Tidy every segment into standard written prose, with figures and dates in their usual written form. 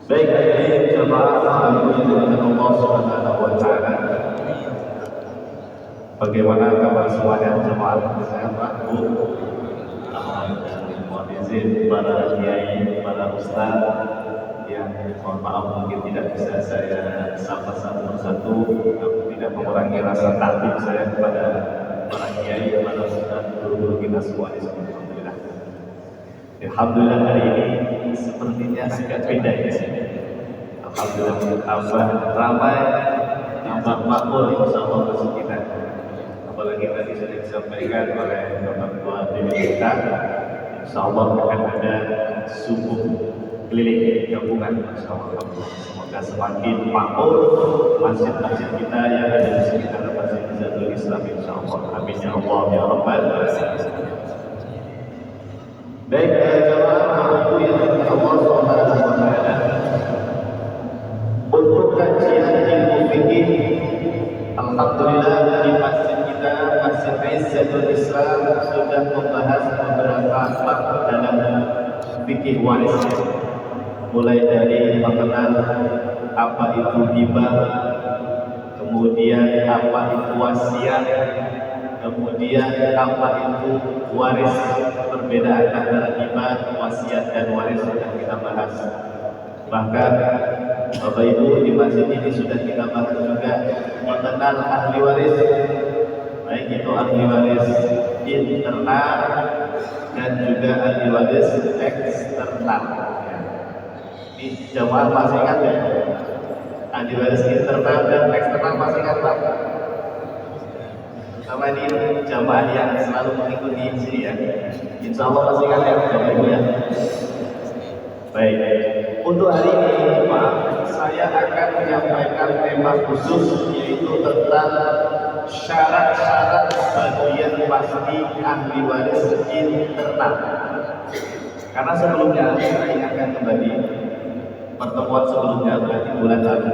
Baik, hadirin jamaah yang Allah Subhanahu wa taala. Bagaimana kabar semuanya jemaah? Sehat Pak, Bu? Mohon izin para kiai, para ustaz yang mohon maaf mungkin tidak bisa saya sapa satu persatu, tapi tidak mengurangi rasa takjub saya kepada para kiai, para ustaz, guru-guru kita semua di sini. Alhamdulillah. Alhamdulillah hari ini sepertinya agak beda di sini. Alhamdulillah tambah ramai, tambah makmur insyaallah masjid kita. Apalagi tadi sudah disampaikan oleh Bapak Ketua kita, insyaallah akan ada subuh keliling gabungan insyaallah. Semoga semakin makmur masjid-masjid kita yang ada di sekitar Masjid Zatul Islam insyaallah. Amin ya Allah ya Rabbal alamin. Baik, jemaah yang Allah Subhanahu wa taala. Untuk kajian ilmu fikih, alhamdulillah di masjid kita, Masjid Izzatul Islam, sudah membahas beberapa bab dalam fikih waris, mulai dari mengenal apa itu hibah, kemudian apa itu wasiat, kemudian apa itu waris, perbedaan antara hibah, wasiat dan waris sudah kita bahas. Bahkan Bapak Ibu di masjid ini sudah kita bahas juga mengenal ahli waris, baik itu ahli waris internal dan juga ahli waris eksternal. Di jamaah masih ingat ya? Ahli waris internal dan eksternal masih ingat Pak? Sama ini jamaah yang selalu mengikuti sini ya. Insya Allah masih ingat ya Bapak Ibu ya. Baik, untuk hari ini Pak, saya akan menyampaikan tema khusus yaitu tentang syarat-syarat bagian pasti ahli waris internal. Karena sebelumnya saya ingatkan kembali pertemuan sebelumnya berarti bulan lalu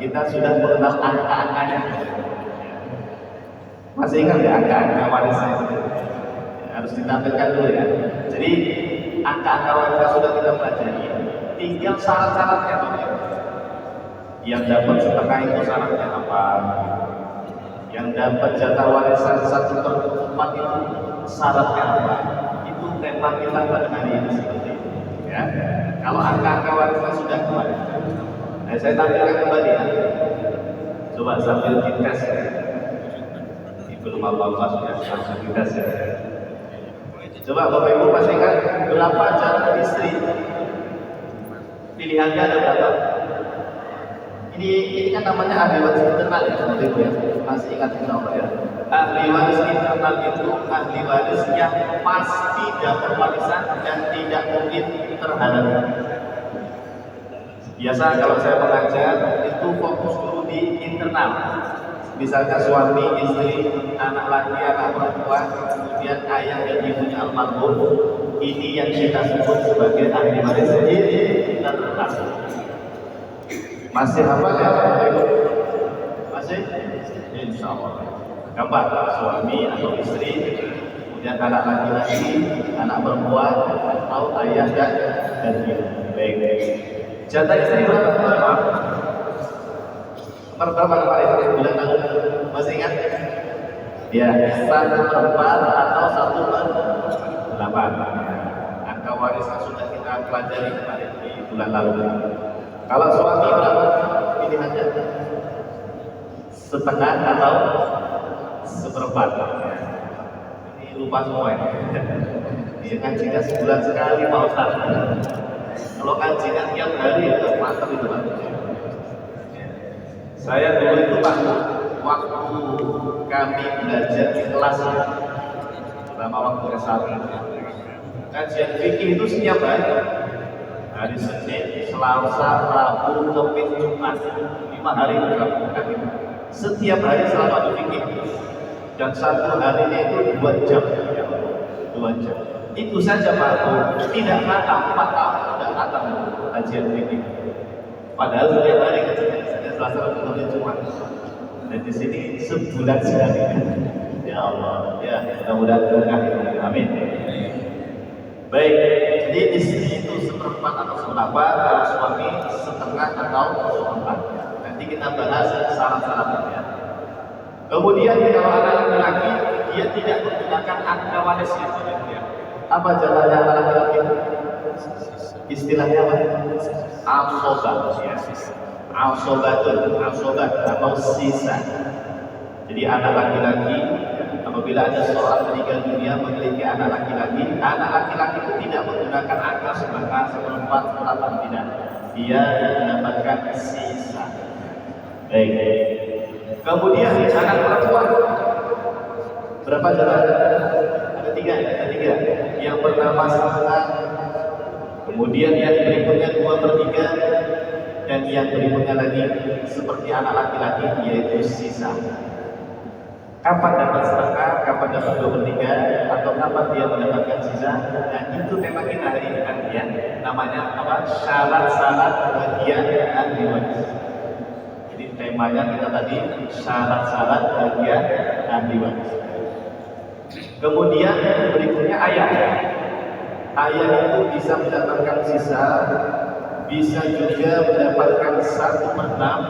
kita sudah mengenal angka-angkanya. Masih ingat ya angka-angka warisnya? Harus ditampilkan dulu ya. Jadi angka-angka warisnya sudah kita pelajari. Tinggal syarat-syaratnya Pak. Yang dapat setengah itu syaratnya apa? Yang dapat jatah warisan 1/4 itu syaratnya apa? Itu tema kita pada hari ini seperti itu. Ya. Kalau angka-angka warisnya sudah keluar, saya tampilkan kembali ya. Coba sambil dites ya. Belum apa-apa sudah langsung dites ya. Coba Bapak Ibu masih ingat berapa jatah istri? Pilihannya ada berapa? Ini kan namanya ahli waris internal ya Bapak Ibu ya. Masih ingat insya Allah ya. Ahli waris internal itu ahli waris yang pasti dapat warisan dan tidak mungkin terhalang. Biasa kalau saya mengajar itu fokus dulu di internal. Misalnya suami, istri, anak laki, anak perempuan, kemudian ayah dan ibunya almarhum. Ini yang kita sebut sebagai ahli waris internal. Masih hafal ya Bapak Ibu? Masih? Insya Allah. Gambar suami atau istri, kemudian anak laki-laki, anak perempuan, atau ayah dan ibu. Baik. Jatah istri berapa? Berapa kemarin bulan lalu? Masih ingat? Ya, 1/4 atau 1/8. Angka warisnya sudah kita pelajari kemarin di bulan lalu. Kalau suami berapa pilihannya? Setengah atau 1/4? Ini lupa semua ya. Ini ngajinya sebulan sekali Pak Ustaz. Kalau ngajinya tiap hari ya mantap itu Pak. Saya dulu itu Pak, waktu kami belajar di kelas ya, terutama waktu S1, kajian fikih itu setiap hari Senin, Selasa, Rabu, Kamis, Jumat, 5 hari kami. Setiap hari selalu ada fikih, dan satu harinya itu 2 jam, 2 jam. Itu saja Pak, tidak khatam 4 tahun, tidak khatam kajian fikih. Padahal setiap hari kajian Selasa, Rabu, Kamis, Jumat. Dan di sini sebulan sekali. Ya Allah, ya mudah-mudahan berkah. Amin. Baik, jadi istri itu seperempat atau seberapa, kalau suami setengah atau seperempat. Nanti kita bahas syarat-syaratnya. Kemudian kalau anak laki-laki dia tidak menggunakan akta waris itu, ya. Apa jalannya anak laki-laki? Istilahnya apa? Asobat, ya. Asobat atau sisa. Jadi anak laki-laki apabila ada seorang meninggal dunia memiliki anak laki-laki itu tidak menggunakan akta seperempat tidak. Dia mendapatkan sisa. Baik. Kemudian anak perempuan berapa jalan? Ada tiga. Yang pertama setengah, kemudian yang berikutnya 2/3, dan yang berikutnya lagi seperti anak laki-laki yaitu sisa. Kapan dapat setengah, kapan dapat 2/3, atau kapan dia mendapatkan sisa? Nah itu tema kita hari ini kan ya. Namanya apa? Syarat-syarat bagian ahli waris. Jadi temanya kita tadi syarat-syarat bagian ahli waris. Kemudian berikutnya ayah. Ayah itu bisa mendapatkan sisa, bisa juga mendapatkan 1/6,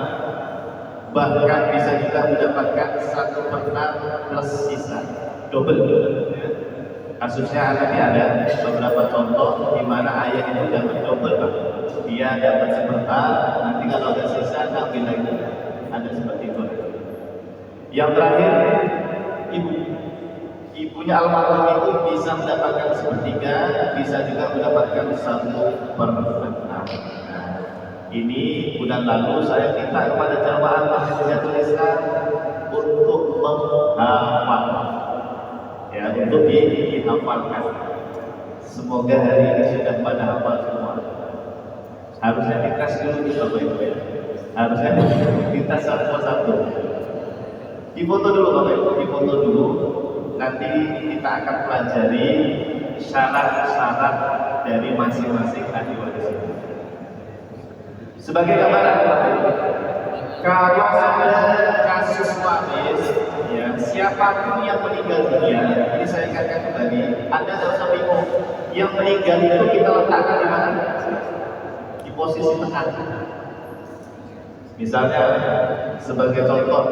bahkan bisa juga mendapatkan 1/6 plus sisa, double. Kasusnya nanti ada beberapa contoh di mana ayah itu dapat double, dia dapat 1/4, nanti kalau ada sisa ambil lagi, ada seperti itu. Yang terakhir ibunya almarhum itu bisa mendapatkan 1/3, bisa juga mendapatkan 1/6. Nah, ini bulan lalu saya minta kepada jamaah Masjidatul Islam untuk menghafal, ya, untuk dihafalkan. Semoga hari ini sudah pada hafal semua. Harusnya dites dulu Bapak Ibu ya. Harusnya kita satu-satu. Difoto dulu Bapak Ibu, difoto dulu. Nanti kita akan pelajari syarat-syarat dari masing-masing ahli waris. Sebagai gambaran, kalau ada kasus waris, ya, siapapun yang meninggal dunia, ini saya ingatkan kembali, Anda tidak usah bingung. Yang meninggal itu kita letakkan di mana? Di posisi tengah. Misalnya, sebagai contoh,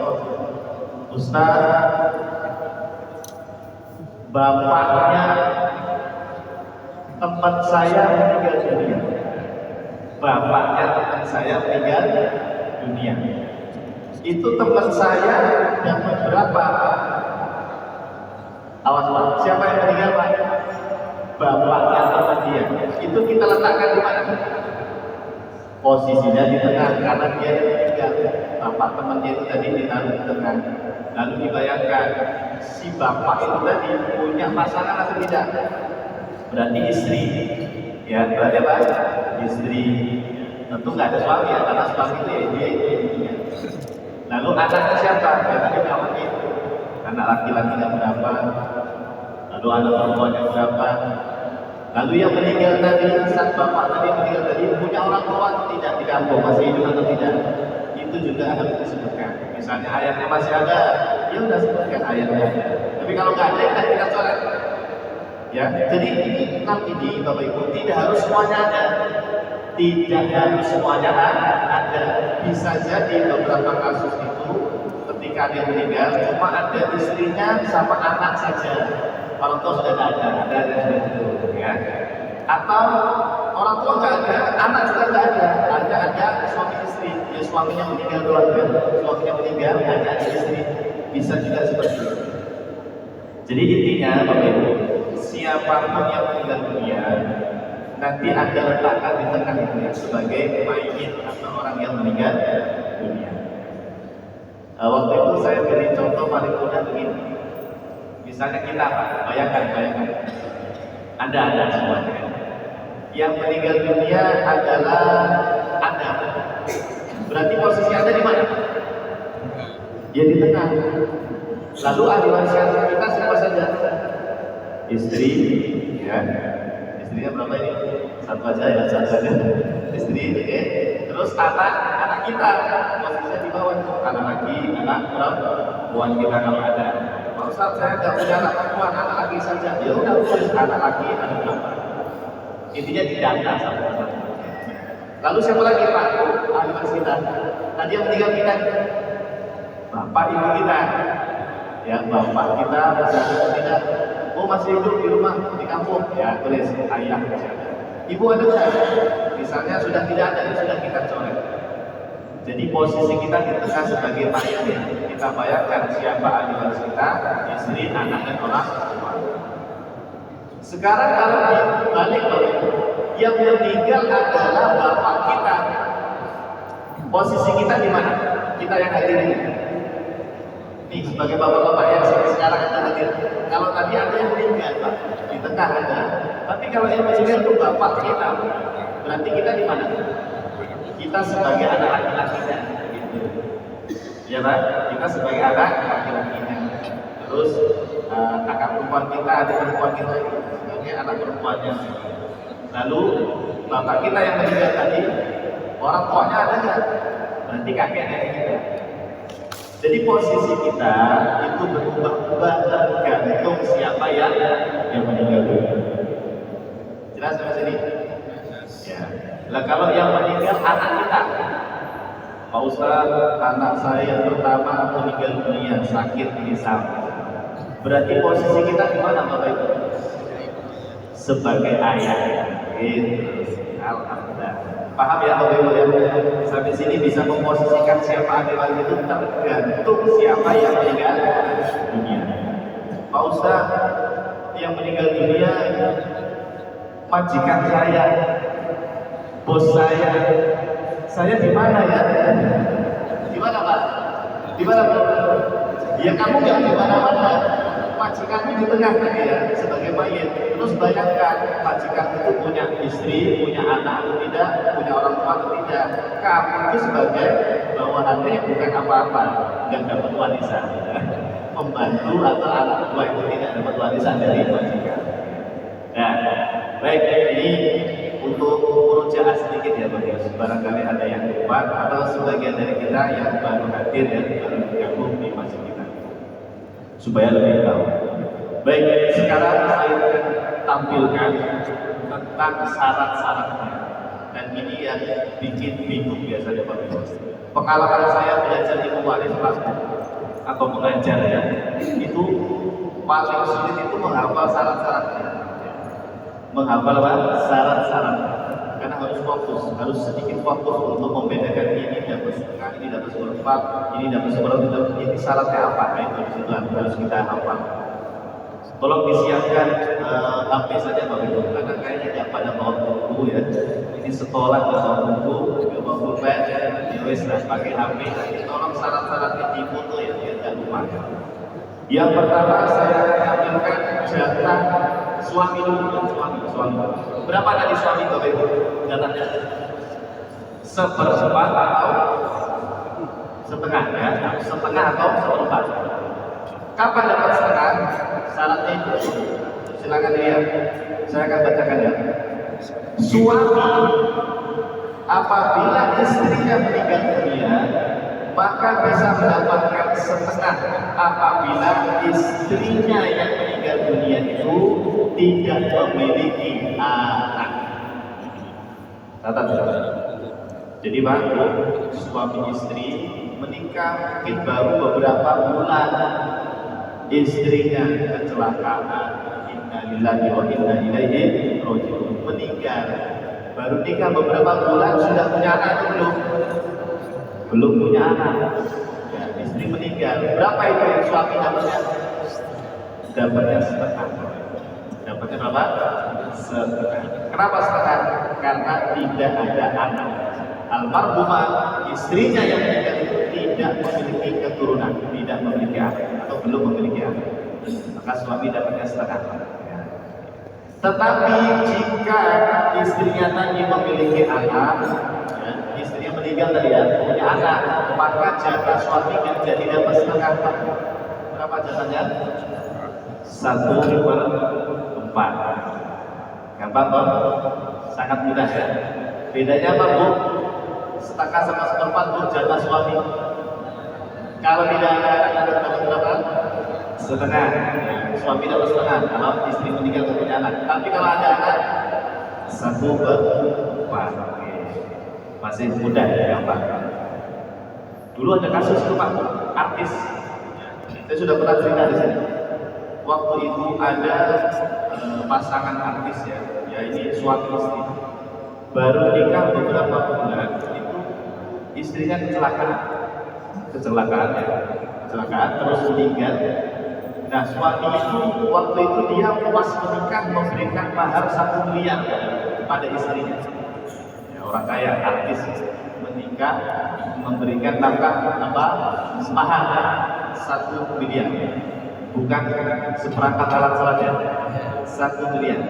Ustaz, bapaknya teman saya meninggal dunia. Bapaknya teman saya meninggal dunia. Itu teman saya yang berapa? Awas Pak, siapa yang meninggal Pak? Bapaknya teman dia. Itu kita letakkan di mana? Posisinya di tengah, karena dia meninggal. Bapak temannya itu tadi ditaruh di tengah. Lalu dibayangkan, si bapak itu tadi punya pasangan atau tidak? Berarti istri, ya, berarti apa? Istri. Tentu nggak ada suami ya, karena suami itu ya dia ibunya. Lalu anaknya siapa? Ya tadi kawan itu. Anak laki-laki yang berapa? Lalu anak perempuan yang berapa? Lalu yang meninggal tadi, sang bapak tadi meninggal tadi punya orang tua atau tidak di kampung, masih hidup atau tidak? Itu juga harus disebutkan. Misalnya ayatnya masih ada, ya udah sebutkan ayatnya. Tapi kalau nggak ada, ya kita coret. Ya, jadi ini Bapak Ibu tidak harus semuanya ada. Tidak harus semuanya ada. Bisa jadi beberapa kasus itu ketika dia meninggal cuma ada istrinya sama anak saja. Orang tua sudah ada yang sudah itu, ya. Atau orang tua nggak ada, anak juga nggak ada suami istri, ya suaminya meninggal doang, ya. Suaminya meninggal, ada istri, bisa juga seperti itu. Jadi intinya Bapak Ibu, siapapun yang meninggal dunia nanti Anda letakkan di tengah itu ya, sebagai mayit atau orang yang meninggal dunia. Waktu itu saya beri contoh paling mudah begini. Misalnya kita Pak, bayangkan Anda ada semuanya. Yang meninggal dunia adalah Anda. Berarti posisi Anda di mana? Ya di tengah. Lalu ahli waris kita siapa saja? Istri, ya. Istrinya berapa ini? Satu aja. Istri, oke. Terus anak kita, posisinya di bawah. Anak laki, anak perempuan kita kalau ada. Kalau saya nggak punya anak perempuan, anak laki saja. Ya udah, terus anak laki, anak perempuan. Intinya didata sama-sama. Lalu siapa lagi Pak? Ahli waris kita. Tadi yang meninggal kita, bapak ibu kita, ya bapak kita atau tidak. Oh masih hidup di rumah di kampung, ya tulis ayah. Ibu ada nggak? Misalnya sudah tidak ada, ya sudah kita coret. Jadi posisi kita di tengah sebagai mayat ya. Kita bayangkan siapa ahli waris kita, istri, anak dan orang tua. Sekarang kalau dibalik yang meninggal adalah bapak kita. Posisi kita di mana? Kita yang hadir ini. Nih sebagai bapak-bapak yang sekarang ada hadir. Kalau tadi ada yang meninggal, Pak, di tengah ada. Tapi kalau yang meninggal itu bapak kita, berarti kita di mana? Kita sebagai anak laki-lakinya, gitu. Ya Pak, kita sebagai anak laki-lakinya. Terus kakak perempuan kita, adik perempuan kita sebagai anak perempuannya. Lalu bapak kita yang meninggal tadi, orang tuanya ada nggak? Berarti kakek nenek kita. Jadi posisi kita itu berubah-ubah tergantung siapa yang meninggal dunia. Jelas sampai sini? Ya. Lah kalau yang meninggal anak kita, Pak Ustaz, anak saya pertama meninggal dunia sakit misalnya. Berarti posisi kita di mana Bapak Ibu? Sebagai ayah. Alhamdulillah. Paham ya Bapak Ibu ya? Sampai sini bisa memposisikan siapa ahli waris itu tergantung siapa yang meninggal dunia. Pak Ustaz, yang meninggal dunia majikan saya, bos saya di mana ya? Di mana Pak? Di mana Pak? Ya kamu nggak di mana-mana. Majikanmu di tengah tadi ya, sebagai mayit. Terus bayangkan, majikan itu punya istri, punya anak atau tidak, punya orang tua atau tidak. Kamu itu sebagai bawahannya bukan apa-apa, nggak dapat warisan. Pembantu atau anak tua itu tidak dapat warisan dari majikan. Nah, baik, ini untuk murojaah sedikit ya Pak Yus. Barangkali ada yang lupa atau sebagian dari kita yang baru hadir dan baru bergabung di masjid kita, supaya lebih tahu. Baik, sekarang saya akan tampilkan tentang syarat-syaratnya. Dan ini yang bikin bingung biasanya Pak Yus. Pengalaman saya belajar ilmu waris atau mengajar ya, itu paling sulit itu menghafal syarat-syaratnya. Menghafal syarat-syarat, karena harus fokus, harus sedikit fokus untuk membedakan ini dapat setengah, ini dapat seperempat, ini dapat seperempat, ini syaratnya apa? Nah, itu disitu harus kita hafal. Tolong disiapkan HP saja Bapak Ibu, karena kayaknya tidak pada bawa buku ya. Ini sekolah nggak bawa buku, nggak bawa pulpen, ya wes lah pakai HP. Nanti tolong syarat-syaratnya di foto ya, biar nggak lupa. Yang pertama saya ambilkan jatah suami dulu, suami. Berapa tadi suami Bapak Ibu? Jatahnya seperempat atau setengah ya? Setengah atau seperempat? Kapan dapat setengah? Syaratnya itu silakan lihat. Saya akan bacakan ya. Suami apabila istrinya meninggal dunia, maka bisa mendapatkan setengah apabila istrinya yang meninggal dunia itu tidak memiliki anak. Catat. Jadi Pak, suami istri menikah mungkin baru beberapa bulan, istrinya kecelakaan, innalillahi wa inna ilaihi raji'un, meninggal. Baru nikah beberapa bulan sudah punya anak itu belum punya anak. Ya, istri meninggal. Berapa itu yang suami dapatnya? Dapatnya setengah. Dapatnya berapa? Setengah. Kenapa setengah? Karena tidak ada anak. Almarhumah istrinya yang meninggal itu tidak memiliki keturunan, tidak memiliki anak atau belum memiliki anak. Maka suami dapatnya setengah. Tetapi jika istrinya tadi memiliki anak, ya, istrinya meninggal tadi ya, punya anak, maka jatah suami jadi dapat setengah. Berapa jatahnya? 1/4. Gampang Bob? Sangat mudah ya. Bedanya apa Bu? Setengah sama seperempat Bu jatah suami. Kalau tidak ada anak dapat berapa? Setengah. Ya, suami dapat setengah kalau istri meninggal punya anak. Tapi kalau ada anak 1 per 4. Masih mudah ya Pak. Dulu ada kasus itu Pak, artis. Saya sudah pernah cerita di sini. Waktu itu ada pasangan artis ya ini suami istri. Baru nikah beberapa bulan itu istrinya kecelakaan terus meninggal. Nah suami itu waktu itu dia pas menikah memberikan mahar 1 miliar kepada istrinya. Ya, orang kaya artis menikah memberikan mahar 1 miliar, bukan seperangkat alat sholatnya, 1 miliar.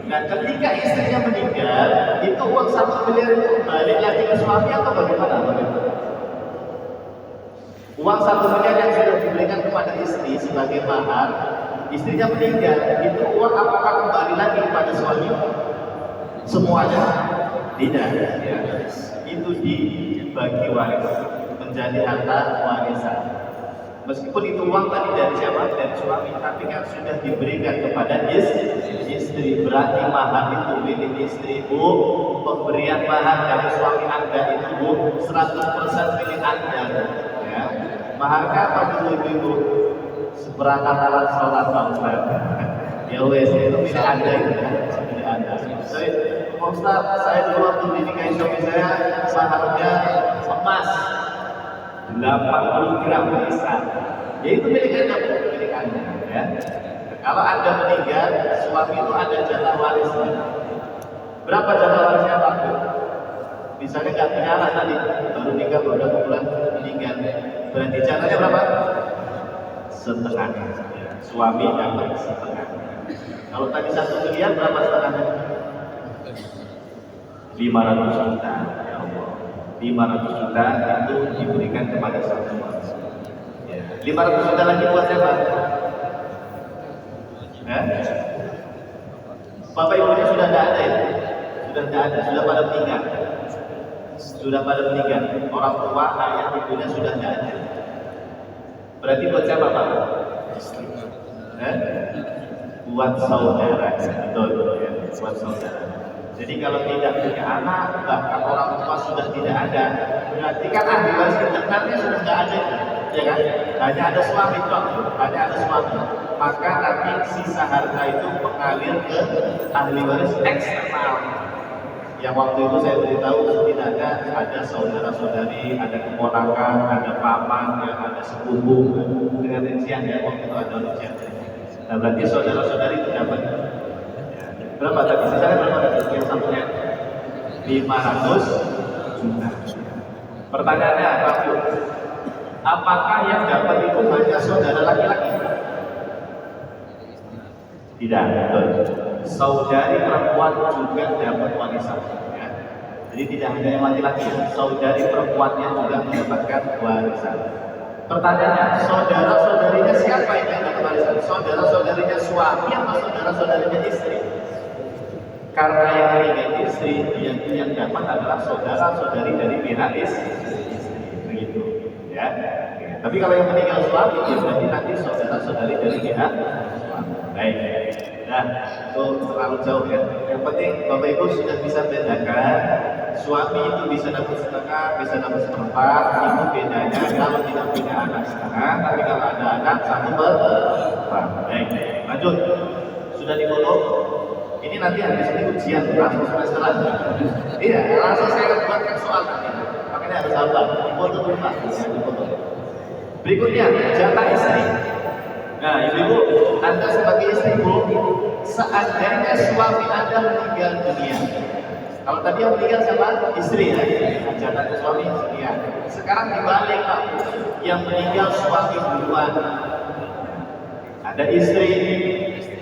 Nah ketika istrinya meninggal, itu uang 1 miliar itu balik lagi ke suami atau bagaimana? Uang 1 miliar yang sudah diberikan kepada istri sebagai mahar, istrinya meninggal, itu uang apakah kembali lagi kepada suami? Semuanya? Tidak ya. Itu dibagi waris menjadi harta warisan. Meskipun itu uang tadi dari siapa? Dari suami, tapi kan sudah diberikan kepada istri. Berarti mahar itu milik istri Bu. Pemberian mahar dari suami Anda itu Bu 100% milik Anda ya. Maharnya apa dulu Ibu? Seperangkat alat sholat Pak. Ya wes itu milik Anda itu ya. Milik Anda. Pak Ustaz, saya dulu waktu dinikahi suami saya maharnya emas 80 gram bisa. Ya itu milik Anda, milik Anda ya. Kalau Anda meninggal, suami itu ada jatah warisnya. Berapa jatah warisnya Pak? Misalnya nggak punya anak tadi, baru nikah beberapa bulan meninggal. Berarti jatahnya berapa? Setengah. Ya. Suami dapat setengah. Kalau tadi 1 miliar berapa setengahnya? 500 juta. 500 juta itu diberikan kepada satu waris. Ya. 500 juta lagi buat siapa? Bapak ibunya sudah tidak ada ya? Sudah pada meninggal. Orang tua, ayah ibunya sudah tidak ada. Berarti buat siapa Pak? Buat saudara, betul ya, buat saudara. Jadi kalau tidak punya anak, bahkan orang tua sudah tidak ada, berarti kan ahli waris internalnya sudah tidak ada, ya kan? Hanya ada suami, Maka nanti sisa harta itu mengalir ke ahli waris eksternal. Yang waktu itu saya beritahu setidaknya ada saudara-saudari, ada keponakan, ada paman, ada sepupu dengan rincian ya waktu itu ada rincian. Nah berarti saudara-saudari itu dapat. Berapa tadi? Sisanya berapa tadi? Yang satunya 500 juta. Pertanyaannya Pak, apakah yang dapat itu hanya saudara laki-laki? Tidak, betul. Saudari perempuan juga dapat warisan. Ya. Jadi tidak hanya yang laki-laki, saudari perempuannya juga mendapatkan warisan. Pertanyaannya, saudara-saudarinya siapa yang dapat warisan? Saudara-saudarinya suami atau saudara-saudarinya istri? Karena yang meninggal istri, yang dapat adalah saudara-saudari dari pihak istri, begitu, ya. Tapi kalau yang meninggal suami, ya berarti nanti saudara-saudari dari pihak suami. Baik. Nah, itu terlalu jauh ya. Yang penting Bapak Ibu sudah bisa bedakan. Suami itu bisa dapat setengah, bisa dapat seperempat. Itu bedanya kalau tidak punya anak setengah, tapi kalau ada anak 1 per 4. Baik. Lanjut. Sudah difoto? Ini nanti habis ini ujian langsung semesteran. Iya, langsung saya akan buatkan soal nanti. Makanya harus sabar. Foto dulu Pak. Berikutnya, jatah istri. Nah, ibu-ibu, Anda sebagai istri Bu, seandainya suami Anda meninggal dunia. Kalau tadi yang meninggal siapa? Istri ya. Jatah suami sekian. Sekarang dibalik Pak. Yang meninggal suami duluan. Ada istri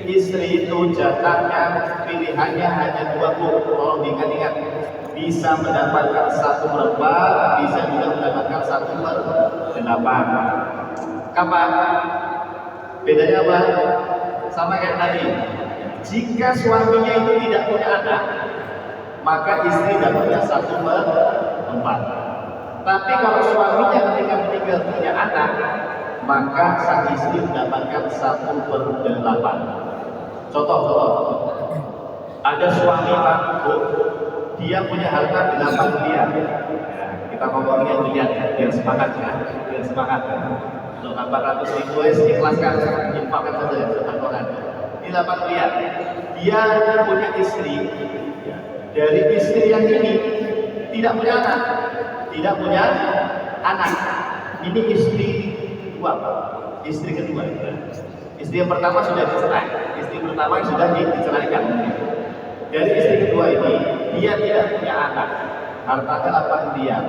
itu jatahnya pilihannya hanya 2 Bu. Tolong diingat-ingat. Bisa mendapatkan 1 per 4, bisa juga mendapatkan 1 per 8. Kapan? Bedanya apa? Sama kayak tadi. Jika suaminya itu tidak punya anak, maka istri dapatnya 1 per 4. Tapi kalau suaminya ketika meninggal punya anak, maka sang istri mendapatkan 1 per 8. Contoh. Ada suami mampu, dia punya harta 8 miliar. Ya, kita ngomongnya miliar, biar semangat ya, biar semangat. Untuk 800 ribu ikhlaskan, infakkan saja satu orang. Ini 8 miliar. Dia punya istri. Dari istri yang ini tidak punya anak, tidak punya anak. Ini istri kedua, istri kedua. Istri yang pertama sudah dicerai, istri pertama sudah diceraikan. Dari istri kedua ini, dia tidak punya anak, hartanya 8 miliar.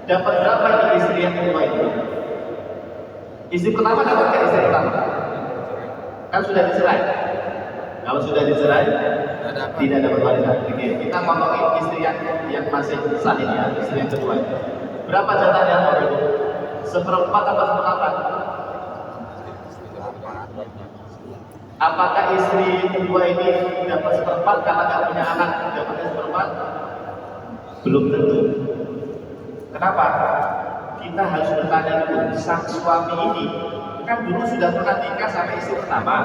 Dapat berapa di istri yang kedua itu? Istri pertama dapat nggak istri pertama? Kan sudah dicerai. Kalau sudah dicerai, tidak dapat warisan. Oke, kita ngomongin istri yang masih sah ini ya, istri yang kedua. Berapa jatahnya? Seperempat atau seperempat? Apakah istri kedua ini dapat seperempat karena nggak punya anak dapatnya seperempat? Belum tentu. Kenapa? Kita harus bertanya dulu, sang suami ini kan dulu sudah pernah nikah sama istri pertama.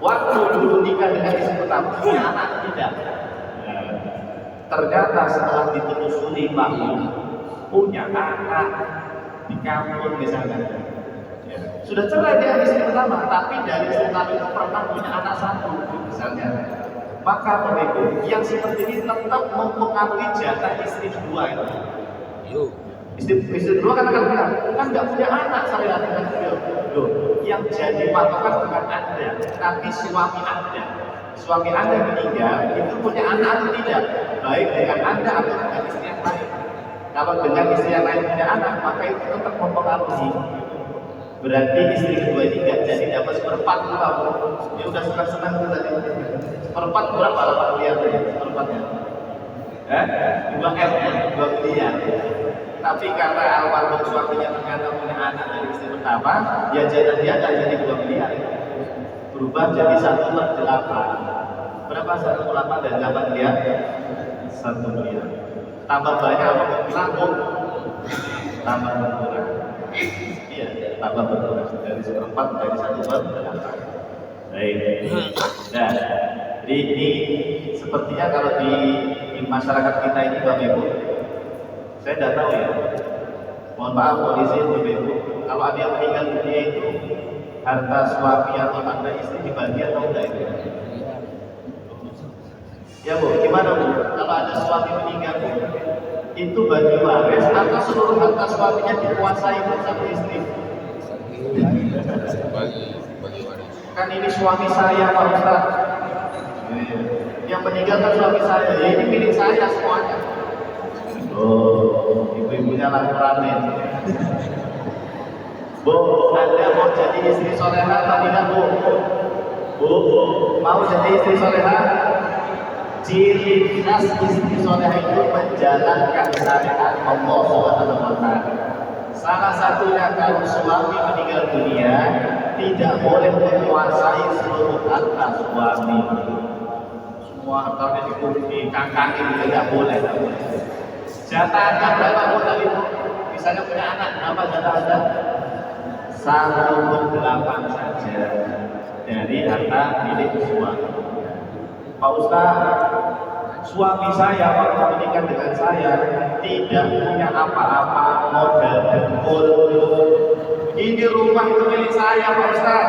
Waktu dulu nikah dengan istri pertama punya anak tidak? Ternyata setelah ditelusuri bahwa punya anak di kampung misalnya. Sudah cerai dengan istri pertama, tapi dari istri pertama itu pernah punya anak satu misalnya. Maka begitu, yang seperti ini tetap mempengaruhi jatah istri kedua itu. Istri kedua kan akan bilang, kan nggak punya anak saya dengan beliau. Loh, yang jadi patokan bukan Anda, tapi suami Anda. Suami Anda meninggal, itu punya anak atau tidak? Baik dengan Anda atau dengan istri yang lain. Kalau dengan istri yang lain punya anak, maka itu tetap mempengaruhi. Berarti istri kedua ini nggak jadi dapat seperempat berapa? Dia udah senang-senang tuh tadi. Seperempat berapa? 8 miliar ya, seperempatnya. 2 miliar. Tapi karena almarhum suaminya ternyata punya anak dari istri pertama, ya jatah dia nggak jadi 2 miliar. Berubah jadi 1/8. Berapa 1/8 dari 8 miliar? 1 miliar. Tambah banyak apa? Sanggup. Tambah berkurang. Iya, tambah berkurang dari seperempat dari 1/8. Baik. Nah, jadi ini sepertinya kalau di masyarakat kita ini Bapak Ibu, saya tidak tahu ya. Mohon maaf kondisi Bapak Ibu. Kalau ada yang meninggal dunia itu harta suami atau harta istri dibagi atau enggak itu? Ya Bu, gimana Bu? Kalau ada suami meninggal itu bagi waris atau seluruh harta suaminya dikuasai bersama istri? Bagi waris. Kan ini suami saya Pak Ustaz. Yang meninggal kan suami saya, ya ini milik saya semuanya. Oh, ibu-ibunya langsung rame. Bu, Anda mau jadi istri soleha atau tidak Bu? Bu, mau jadi istri soleha? Ciri khas istri soleha itu menjalankan syariat Allah SWT. Salah satunya kalau suami meninggal dunia tidak boleh menguasai seluruh harta suami. Semua hartanya dikangkangi tidak boleh. Jatah Anda berapa Bu tadi Bu? Misalnya punya anak, apa jatah Anda? 1/8 saja dari harta milik suami. Pak Ustaz, suami saya waktu menikah dengan saya tidak punya apa-apa, modal dengkul. Ini rumah itu milik saya Pak Ustaz.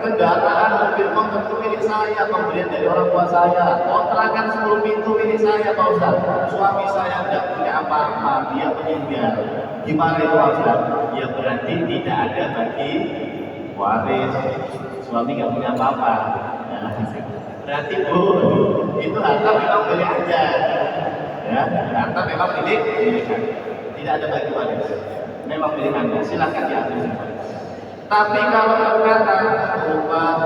Kendaraan mobil itu milik saya, pemberian dari orang tua saya. Kontrakan 10 pintu milik saya Pak Ustaz. Suami saya tidak punya apa-apa, dia meninggal. Gimana itu Pak Ustaz? Ya berarti tidak ada bagi waris. Suami nggak punya apa-apa. Nah, berarti Bu, itu harta memang milik Anda. Ya, harta memang milik Anda. Tidak ada bagi waris. Memang milik Anda. Silakan diambil. Tapi kalau ternyata rumah,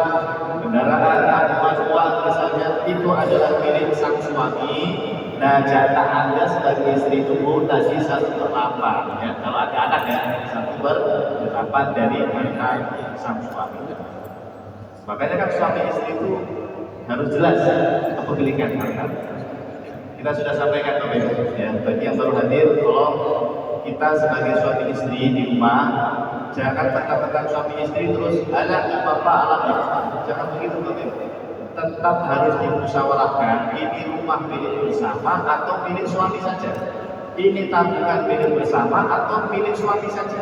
kendaraan, uang misalnya itu adalah milik sang suami, nah jatah Anda sebagai istri itu tadi 1/8. Ya, kalau ada anak ya 1/8 dari harta sang suami. Makanya kan suami istri itu harus jelas kepemilikan harta. Kita sudah sampaikan ya, bagi yang baru hadir, tolong kita sebagai suami istri di rumah jangan tentang suami istri terus anak bapak alam jangan begitu Bapak. tetap harus dimusyawarahkan, ini rumah milik bersama atau milik suami saja, ini tabungan milik bersama atau milik suami saja,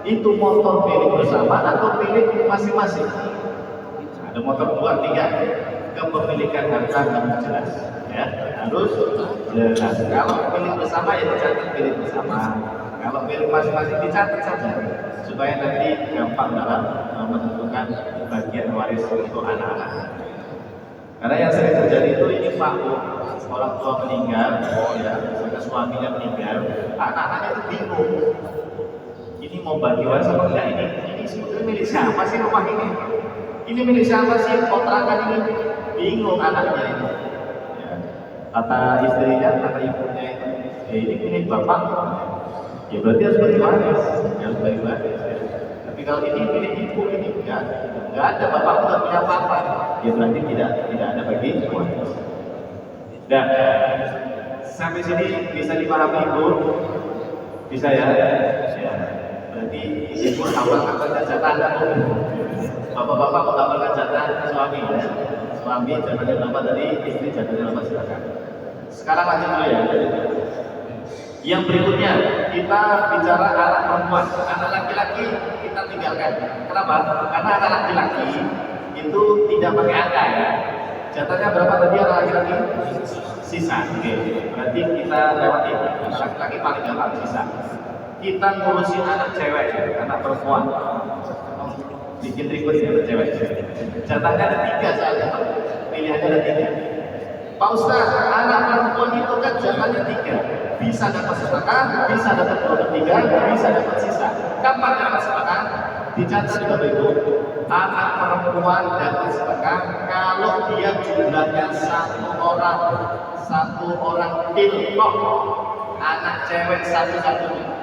itu motor milik bersama atau milik masing-masing. Ada motor 2, 3, kepemilikan harta harus jelas, ya, harus jelas. Kalau milik bersama ya dicatat milik bersama, kalau milik masing-masing dicatat saja supaya nanti gampang dalam menentukan bagian waris untuk anak-anak. Karena yang sering terjadi itu ini Pak, orang tua meninggal, ya, misalnya suaminya meninggal, anak-anaknya itu bingung. Ini mau bagi waris apa enggak ini sebetulnya milik siapa sih rumah ini? Ini milik siapa sih kontrakan ini? Bingung anaknya itu. Ya. Kata istrinya, kata ibunya itu, ini milik bapak. Ya berarti harus bagi waris, harus bagi waris. Ya. Tapi kalau ini milik ibu ini enggak ada, bapak enggak punya apa-apa. Ya berarti tidak ada bagi waris. Dan sampai sini bisa dipahami ibu? Bisa ya? Ya. Berarti ibu hafalkan jatah Anda. Bapak-bapak menghafalkan jatah suami ya. Suami jatahnya berapa tadi, istri jatahnya berapa, silakan. Sekarang lanjut dulu ya. Yang berikutnya kita bicara anak perempuan. Anak laki-laki kita tinggalkan. Kenapa? Karena anak laki-laki itu tidak pakai angka ya. Jatahnya berapa tadi anak laki-laki? Sisa. Oke. Berarti kita lewati. Anak laki-laki paling gampang sisa. Kita ngurusin anak cewek, anak perempuan. Bikin ribet ya anak cewek. Jatahnya ada 3 saja. Pilihannya ada 3. Pak Ustaz, anak perempuan itu kan jatahnya 3. Bisa dapat setengah, bisa dapat 2/3, bisa dapat sisa. Kapan dapat setengah? Dicatat Bapak Ibu. Anak perempuan dapat setengah kalau dia jumlahnya 1 orang tilkok. Anak cewek satu-satunya.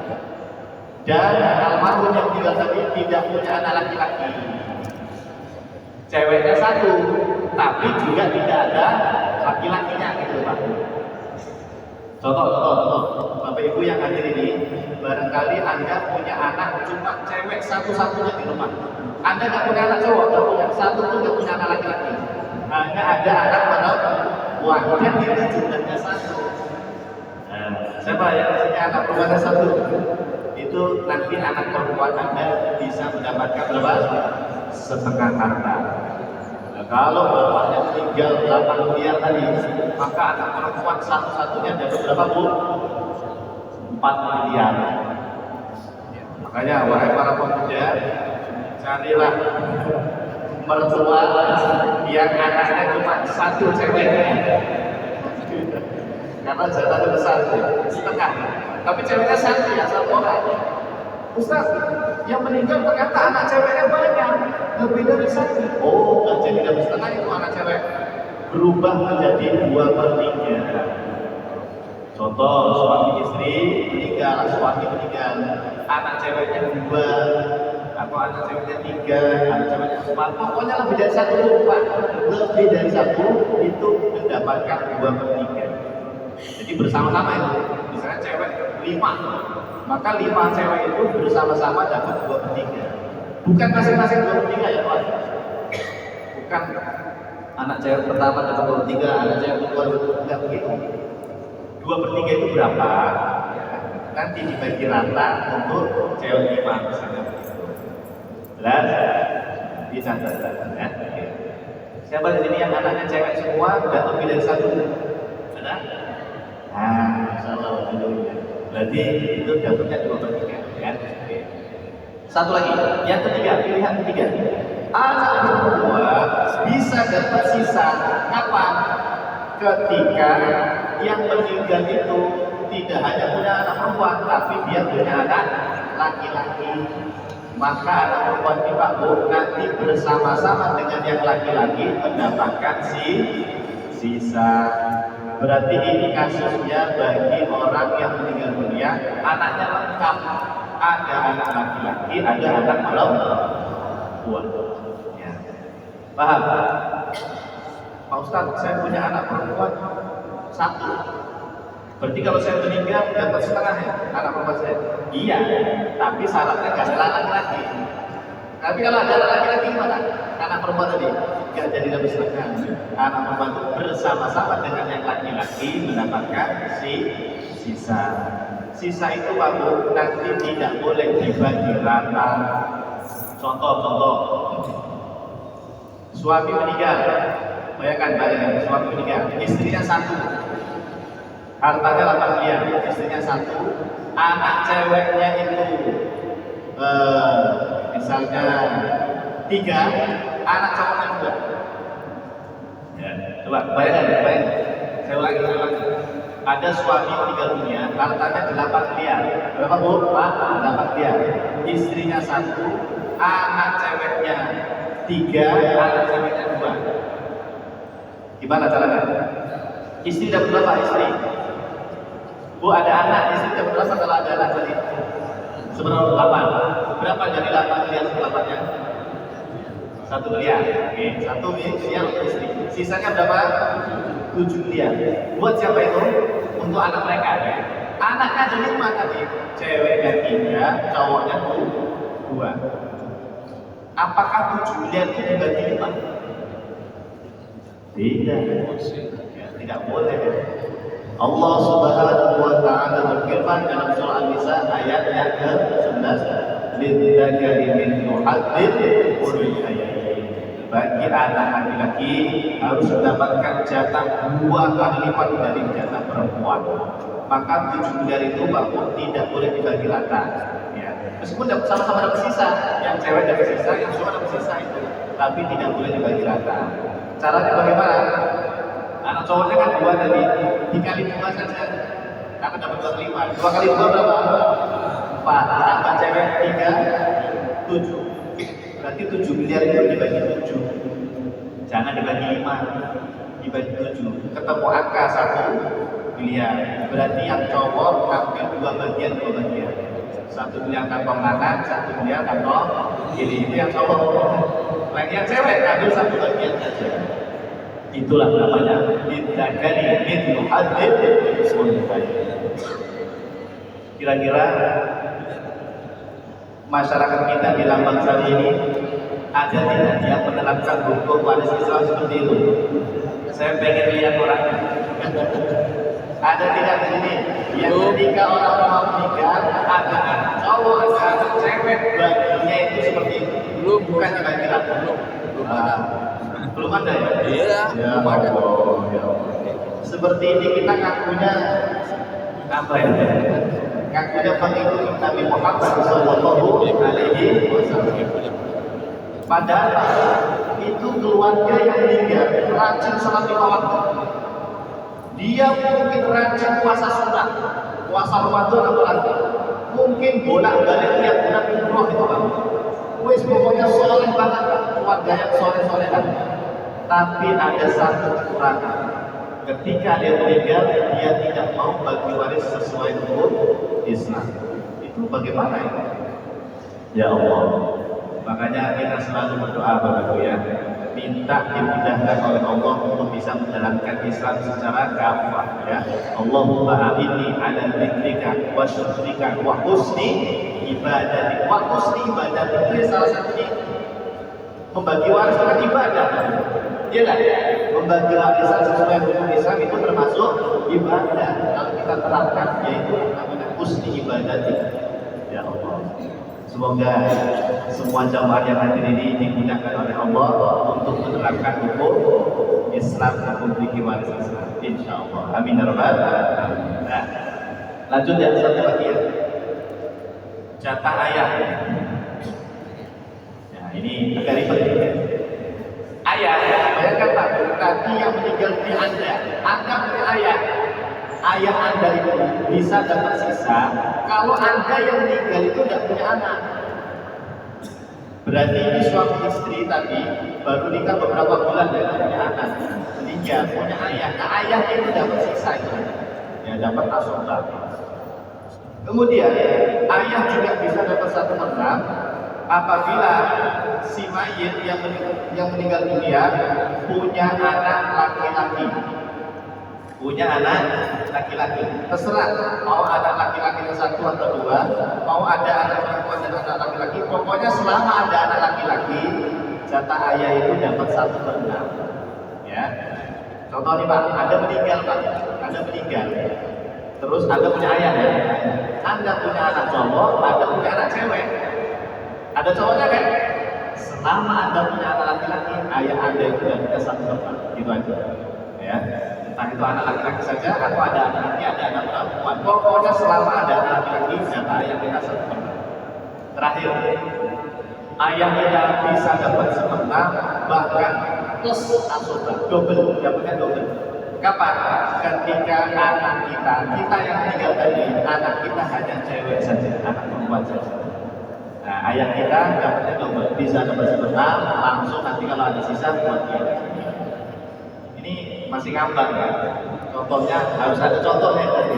Dan almarhum yang tinggal tadi tidak punya anak laki-laki. Ceweknya 1, tapi juga tidak ada laki-lakinya gitu Pak. Contoh, Bapak Ibu yang hadir ini, barangkali Anda punya anak cuma cewek satu-satunya di rumah. Anda nggak punya anak cowok, nggak punya satu pun nggak punya anak laki-laki. Hanya ada anak perempuan, dan itu jumlahnya 1. Nah, siapa yang punya anak perempuan 1? Itu nanti anak perempuan Anda bisa mendapatkan berapa? Setengah harta. Nah, kalau bapaknya meninggal 8 miliar tadi, maka anak perempuan satu-satunya dapat berapa Bu? 4 miliar. Ya, makanya wahai para pemuda, carilah mertua yang anaknya cuma 1 cewek. Karena jatahnya besar, setengah. Tapi ceweknya 1 ya, 1 orang. Ustaz, yang meninggal ternyata anak ceweknya banyak, lebih dari 1. Oh, nggak jadi dari setengah itu anak cewek berubah menjadi 2/3. Contoh, suami istri meninggal, anak ceweknya 2, atau anak ceweknya 3, anak ceweknya 4. Pokoknya lebih dari 1 Pak. Lebih dari 1 itu mendapatkan 2/3. Jadi bersama-sama itu, misalnya cewek 5, maka 5 cewek itu bersama-sama dapat 2/3. Bukan masing-masing 2/3 ya Pak. Bukan anak cewek pertama dapat 2/3, anak cewek kedua enggak begitu. 2/3 itu berapa? Nanti dibagi rata untuk cewek 5 misalnya. Jelas? Dicatat ya. Siapa di sini yang anaknya cewek semua dan lebih dari 1? Ada? Insyaallah. Berarti itu dapatnya 2/3 kan? Oke. Satu lagi, yang ketiga, pilihan ketiga. Anak perempuan bisa dapat sisa kapan? Ketika yang meninggal itu tidak hanya punya anak perempuan, tapi dia punya anak laki-laki. Maka anak perempuan ini Pak Bu nanti bersama-sama dengan yang laki-laki mendapatkan sisa. Berarti ini kasusnya bagi orang yang meninggal dunia, anaknya lengkap. Ada anak laki-laki, ada anak perempuan. Ya. Paham? Pak Ustadz, saya punya anak perempuan 1. Berarti kalau saya meninggal dapat setengah ya anak perempuan saya? Iya, tapi syaratnya nggak ada laki-laki. Tapi kalau ada laki-laki gimana? Anak perempuan tadi Gak jadi dapat setengah. Anak perempuan itu bersama-sama dengan yang laki-laki mendapatkan sisa. Sisa itu Pak Bu nanti tidak boleh dibagi rata. Contoh, suami meninggal, bayangkan suami meninggal, istrinya satu, hartanya 8 miliar, istrinya satu, anak ceweknya itu misalnya 3, anak cowoknya 2. Ya, coba bayangkan. Saya ulangi. Ada suami meninggal dunia, hartanya 8 miliar. Berapa Bu? 8 miliar. Istrinya 1, anak ceweknya 3, anak ceweknya 2. Gimana caranya? Istri dapat berapa istri? Bu ada anak, istri dapat berapa kalau ada anak tadi? Seberapa 8? Berapa jadi 8 miliar setelahnya? 1 miliar. Oke, 1 miliar untuk istri. Sisanya berapa? 7 miliar. Buat siapa itu? Untuk anak mereka ya. Anaknya ada 5 tadi. Ceweknya 3, cowoknya 2. Apakah 7 miliar itu dibagi 5? Tidak. Ya, tidak boleh. Allah Subhanahu wa taala berfirman dalam surah An-Nisa ayat yang ke-11, "Lidzakari mithlu hadzil unsayyayn." Bagi anak laki-laki harus mendapatkan jatah 2 kali lipat dari jatah perempuan. Maka 7 miliar itu Bapak tidak boleh dibagi rata. Ya. Meskipun sama-sama dapat sisa, yang cewek dapat sisa, yang cowok dapat sisa itu, tapi tidak boleh dibagi rata. Caranya bagaimana? Anak cowoknya kan 2 tadi, dikali 2 saja, karena dapat 2 kali 5. 2 kali 2 berapa? 4. Tambah cewek 3, 7. Berarti 7 miliar itu dibagi 7. Jangan dibagi 5, dibagi 7. Ketemu angka 1 miliar. Berarti yang cowok ambil 2 bagian. 1 miliar kantong kanan, 1 miliar kantong kiri. Itu yang cowok. Yang cewek ambil 1 bagian saja. Itulah namanya lidzakari mithlu hadzil unsayyayn. Kira-kira masyarakat kita di Lambang Sari ini ada tidak yang menerapkan hukum waris Islam seperti itu? Saya pengen lihat orangnya. Ada tidak di sini? Yang ketika orang mau menikah ada anak cowok, ada anak cewek, baginya itu seperti itu. Bukan dibagi rata. Belum ada ya? Iya. Ya Allah. Seperti ini kita ngakunya apa ya? Ngakunya pengikut Nabi Muhammad Sallallahu Alaihi Wasallam. Padahal itu keluarga yang meninggal rajin salat 5 waktu. Dia mungkin rajin puasa sunat, puasa Ramadan apalagi. Mungkin bolak-balik tiap bulan umroh itu kan. Wis pokoknya soleh banget, keluarga yang soleh-solehan. Tapi ada satu kekurangan. Ketika dia meninggal, dia tidak mau bagi waris sesuai hukum Islam. Itu bagaimana itu? Ya Allah. Makanya kita selalu berdoa Bapak Ibu ya, minta dimudahkan oleh Allah untuk bisa menjalankan Islam secara kafah ya. Allahumma a'inni ala dzikrika wa syukrika wa husni ibadatik. Wa husni ibadah itu salah satunya membagi waris dengan ibadah. Iya lah, membagi warisan sesuai hukum Islam itu termasuk ibadah. Kalau kita terapkan yaitu namanya husni ibadatik. Ya Allah. Semoga semua jamaah yang hadir ini digunakan oleh Allah untuk menerapkan hukum Islam, hukum fikih waris Islam. Insyaallah. Amin ya rabbal alamin. Nah, lanjut ya satu lagi ya. Jatah ayah. Nah, ini agak ribet ya. Ayah, bayangkan Pak, tadi yang meninggal di Anda, anggap ini ayah. Ayah Anda itu bisa dapat sisa kalau Anda yang meninggal itu tidak punya anak. Berarti ini suami istri tadi baru nikah beberapa bulan dan punya anak, meninggal punya ayah. Nah ayahnya itu dapat sisa itu, ya dapat asobah. Kemudian ayah juga bisa dapat 1/6 apabila si mayit yang meninggal dunia punya anak laki-laki. Punya anak laki-laki, terserah mau ada laki-laki 1 atau 2, mau ada anak perempuan dan anak laki-laki, pokoknya selama ada anak laki-laki jatah ayah itu dapat 1/6. Ya. Contoh nih Pak, Anda meninggal Pak, Anda meninggal. Terus Anda punya ayah ya. Anda punya anak cowok, Anda punya anak cewek. Ada cowoknya kan? Selama Anda punya anak laki-laki, ayah Anda itu dapat 1/4. Gitu aja. Ya. Entah itu anak laki-laki saja atau ada anak laki, ada anak perempuan. Pokoknya selama ada anak laki-laki, jatah ayah kita 1/4. Terakhir, ayah kita bisa dapat 1/6, bahkan plus asoba, double, dapatnya double. Kapan? Ketika anak kita yang meninggal tadi, anak kita hanya cewek saja, anak perempuan saja. Nah, ayah kita dapatnya double, bisa dapat 1/6, langsung nanti kalau ada sisa buat dia. Ini masih ngambang ya. Contohnya harus ada contohnya tadi.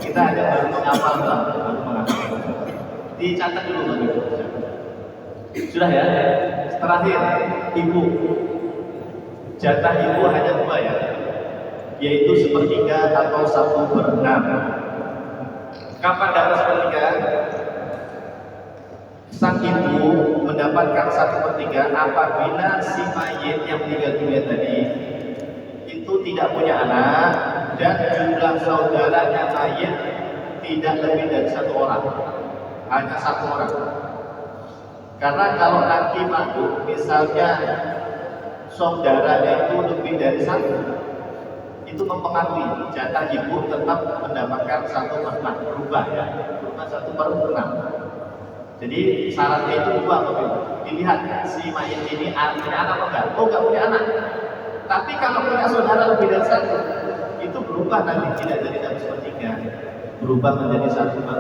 Kita hanya baru menghafal, baru menghafal. Dicatat dulu begitu. Sudah ya. Terakhir, ibu. Jatah ibu hanya 2 ya, yaitu 1/3 atau 1/6. Kapan dapat 1/3? Sang ibu mendapatkan 1/3 apabila si mayit yang meninggal dunia tadi itu tidak punya anak dan jumlah saudaranya mayit tidak lebih dari 1 orang, hanya 1 orang. Karena kalau nanti madu, misalnya saudaranya itu lebih dari 1, itu mempengaruhi jatah ibu tetap mendapatkan 1/6, berubah ya, berubah 1/6. Jadi syaratnya itu 2 begitu. Dilihat si mayit ini punya anak atau enggak? Oh, enggak punya anak. Tapi kalau punya saudara lebih dari 1, itu berubah nanti, tidak jadi 1/3, berubah menjadi 1/6.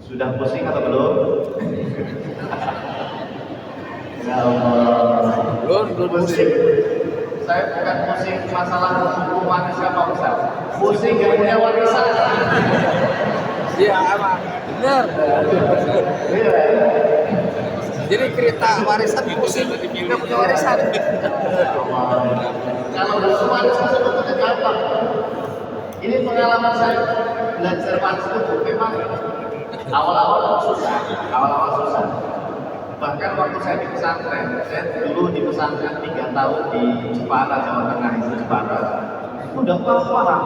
Sudah pusing atau belum? Ya Allah. Belum pusing. Saya bukan pusing masalah hukum manusia Pak Ustaz. Pusing gak punya warisan. Iya, emang benar. Iya. Jadi cerita warisan pusing, nggak punya warisan. Kalau butuh warisan sebetulnya gampang. Ini pengalaman saya belajar warisan itu memang awal-awal susah. Bahkan waktu saya di pesantren, saya dulu di pesantren 3 tahun di Jepara, Jawa Tengah, itu Jepara. Udah paham,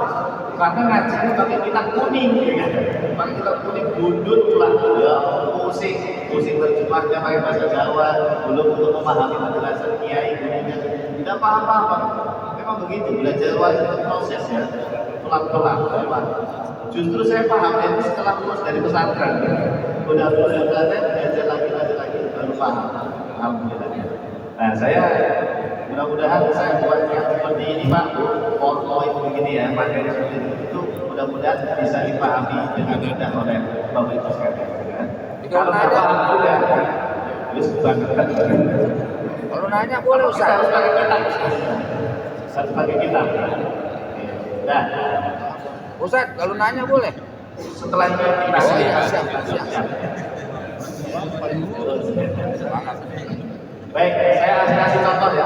karena ngajinya pakai kitab kuning, pakai kitab kuning gundul pula, ya pusing terjemahnya pakai bahasa Jawa, belum untuk memahami penjelasan kiai gurunya, tidak paham. Memang begitu, belajar wajib proses ya, pelan-pelan. Justru saya paham itu setelah lulus dari pesantren, udah belajar lagi, baru paham. Alhamdulillah. Nah, saya mudah-mudahan saya buat yang seperti ini Pak, foto itu begini ya, materi seperti itu mudah-mudahan bisa dipahami dengan mudah oleh Bapak Ibu sekalian. Ya. Kalau nggak paham juga, terus banget. Kalau nanya boleh Ustaz. Harus pakai kitab. Nah, Ustaz, kalau nanya boleh. setelah ini kita siap. Baik, saya kasih contoh ya.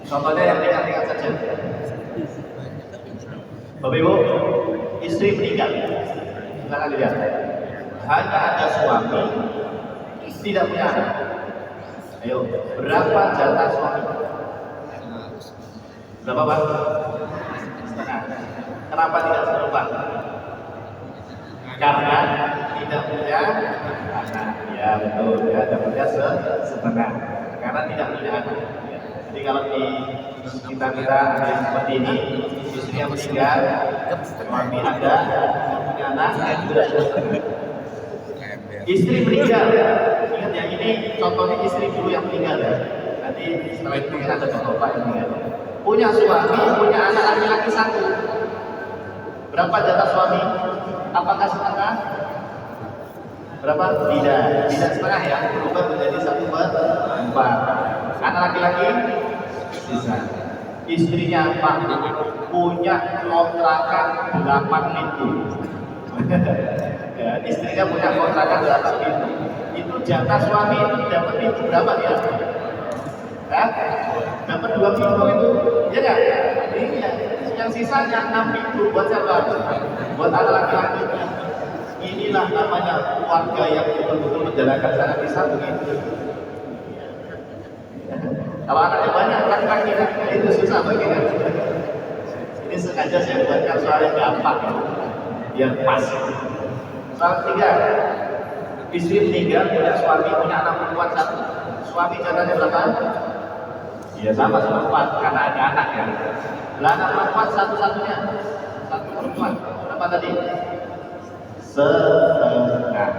Contohnya yang ringan-ringan saja. Bapak Ibu, istri meninggal. Silakan dilihat. Hanya ada suami, tidak punya anak. Ayo, berapa jatah suami? Berapa Pak? Setengah. Kenapa tidak seperempat? Karena tidak punya anak. Ya betul, ya dapatnya setengah. Karena tidak punya anak. Jadi kalau di kita ada yang seperti ini, istrinya meninggal, suami ada, tidak punya anak, juga setengah. Istri meninggal, ingat ya, ini contohnya istri dulu yang meninggal ya. Nanti setelah itu mungkin ada contoh Pak yang meninggal. Punya suami, punya anak laki-laki 1. Berapa jatah suami? Apakah setengah? Berapa? Tidak setengah ya, berubah menjadi 1/4. Anak laki-laki sisa. Istrinya Pak punya kontrakan 8 pintu. Ya, istrinya punya kontrakan 8 pintu. Itu jatah suami dapat pintu berapa ya? Dapat 2 pintu itu, ya nggak? Iya. Yang sisanya 6 pintu buat siapa? Buat anak laki-laki. Inilah namanya keluarga yang betul-betul menjalankan syariat Islam begitu. Kalau anaknya banyak laki-laki itu susah baginya. Ini sengaja saya buatkan soalnya gampang ya, biar pas. Soal 3, istri meninggal punya suami, punya anak perempuan 1. Suami jatahnya berapa? Ya sama 4 karena ada anak ya. Lah anak perempuan satu-satunya, 1 perempuan. Berapa tadi? Setengah.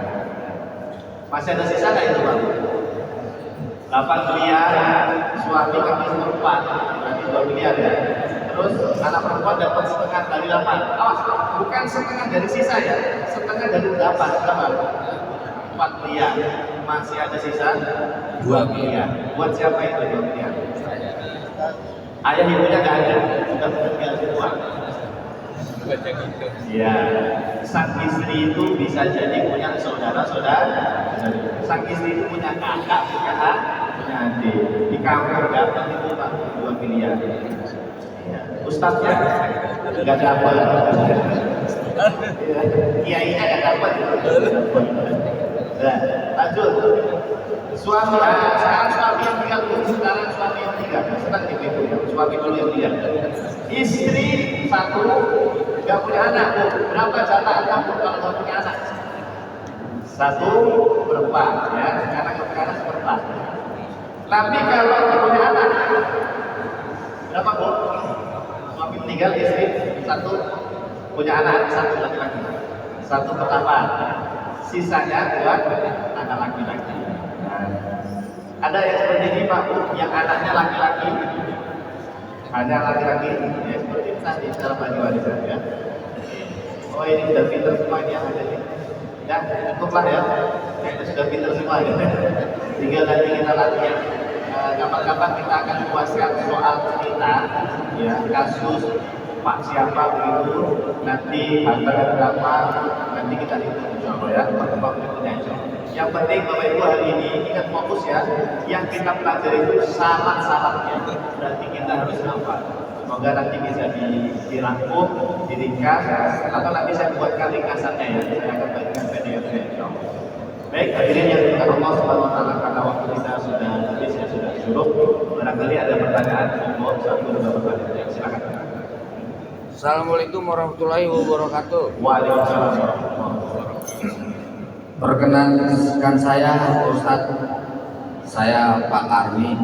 Masih ada sisa nggak itu Bang? 8 miliar, suami kami 4, berarti 2 miliar ya. Terus anak perempuan dapat setengah dari 8. Awas, bukan setengah dari sisa ya, setengah dari 8. Berapa? 4 miliar. Masih ada sisa 2 miliar. Buat siapa itu 2 miliar? Ayah ibunya nggak ada, sudah meninggal semua. Ya, sang istri itu bisa jadi punya saudara-saudara. Sang istri itu punya kakak, punya adik. Di kampung dapat itu Pak 2 miliar. Ya. Ustadznya nggak dapat. Kiainya nggak dapat. Nah, lanjut. Suami, sekarang suami yang tinggal dulu. Sekarang suami yang tinggal. Senang di itu ya. Suami dulu yang tinggal. Istri 1 nggak punya anak. Berapa jatah kamu kalau nggak punya anak? 1/4 ya. Sekarang sekarang 1/4. Tapi kalau punya anak, berapa Bu? Suami meninggal, istri 1 punya anak 1 laki-laki. 1/8. Sisanya buat anak laki-laki. Ada yang seperti ini Pak Bu, yang anaknya laki-laki, hanya laki-laki, ya seperti tadi cara bagi warisan ya. Oh ini sudah pinter semuanya ada nih. Ya cukuplah ya, ini sudah pinter semua ya. Tinggal nanti kita latihan. Kapan-kapan kita akan buatkan soal cerita, ya kasus Pak siapa begitu, nanti harganya berapa, nanti kita hitung ya, teman-teman berikutnya insya Allah. Yang penting Bapak Ibu hari ini ingat fokus ya, yang kita pelajari itu syarat-syaratnya, berarti kita harus hafal. Semoga nanti bisa dirangkum, diringkas, atau nanti saya buatkan ringkasannya ya, saya akan bagikan PDF-nya insya Allah. Baik, hadirin yang dimuliakan Allah Subhanahu wa taala, karena waktu kita sudah habis ya, sudah cukup. Barangkali ada pertanyaan, mau 1-2 pertanyaan, silakan. Assalamualaikum warahmatullahi wabarakatuh. Waalaikumsalam. Perkenalkan saya Ustadz, saya Pak Armi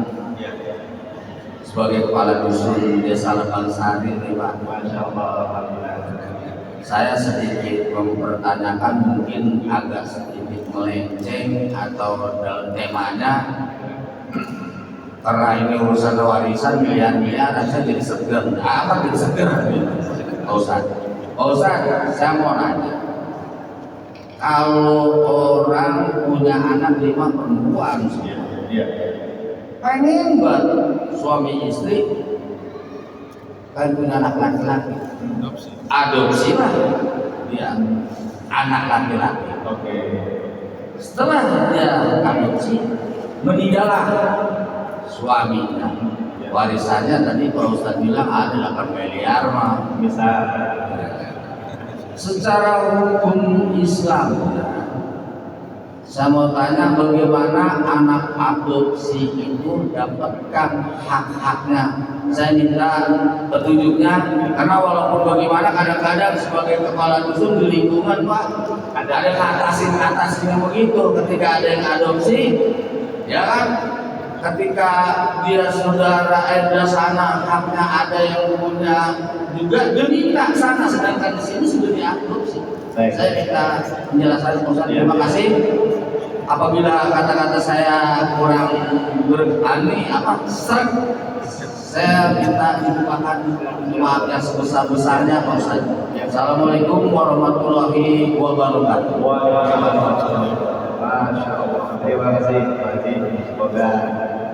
sebagai kepala dusun Desa Lebang Sari, Pak. Masya Allah, alhamdulillah. Saya sedikit mempertanyakan, mungkin agak sedikit melenceng atau dalam temanya, karena ini urusan warisan miliar-miliar, saya jadi seger. Apa jadi seger? Pak Ustadz, saya mau nanya, kalau orang punya anak 5 perempuan, Ya. pengen banget suami istri kan punya anak laki-laki, adopsi lah dia anak laki-laki. Oke. Setelah dia adopsi, meninggallah suaminya, warisannya tadi Pak Ustadz bilang ada 8 miliar mah. Bisa. Secara hukum Islam, saya mau tanya bagaimana anak adopsi itu dapatkan hak-haknya. Saya minta petunjuknya, karena walaupun bagaimana kadang-kadang sebagai kepala dusun di lingkungan Pak, ada yang ngatasin begitu ketika ada yang adopsi, ya kan? Ketika dia saudara sana haknya ada yang punya juga, dia minta sana, sedangkan di sini sudah diadopsi. Saya minta penjelasan Ustaz. Terima kasih. Apabila kata-kata saya kurang berani seret, saya minta dibukakan maaf yang sebesar-besarnya Pak Ustaz. Assalamualaikum warahmatullahi wabarakatuh. Waalaikumsalam. Masya Allah. Terima kasih Pak Haji. Semoga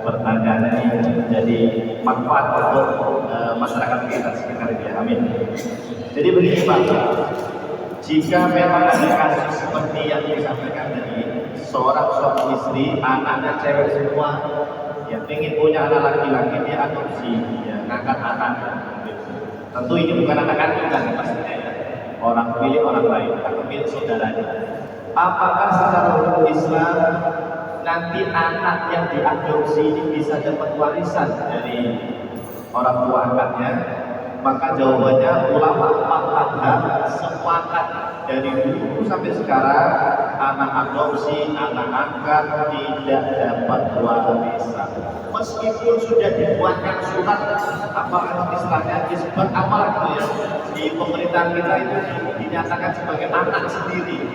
pertanyaan ini menjadi manfaat untuk masyarakat kita sekitar ini. Amin. Jadi begini Pak, jika memang ada kasus seperti yang disampaikan tadi, seorang suami istri, anaknya cewek semua, yang ingin punya anak laki-laki, dia adopsi, ya, ngangkat anak. Tentu ini bukan anak kandung kan pastinya ya. orang pilih orang lain atau pilih saudaranya. Apakah secara hukum Islam nanti anak yang diadopsi ini bisa dapat warisan dari orang tua angkatnya? Maka jawabannya ulama mazhab sepakat dari dulu sampai sekarang anak adopsi, anak angkat tidak dapat warisan. Meskipun sudah dibuatkan surat apa istilahnya disebut apalah gitu ya di pemerintahan kita itu dinyatakan sebagai anak sendiri,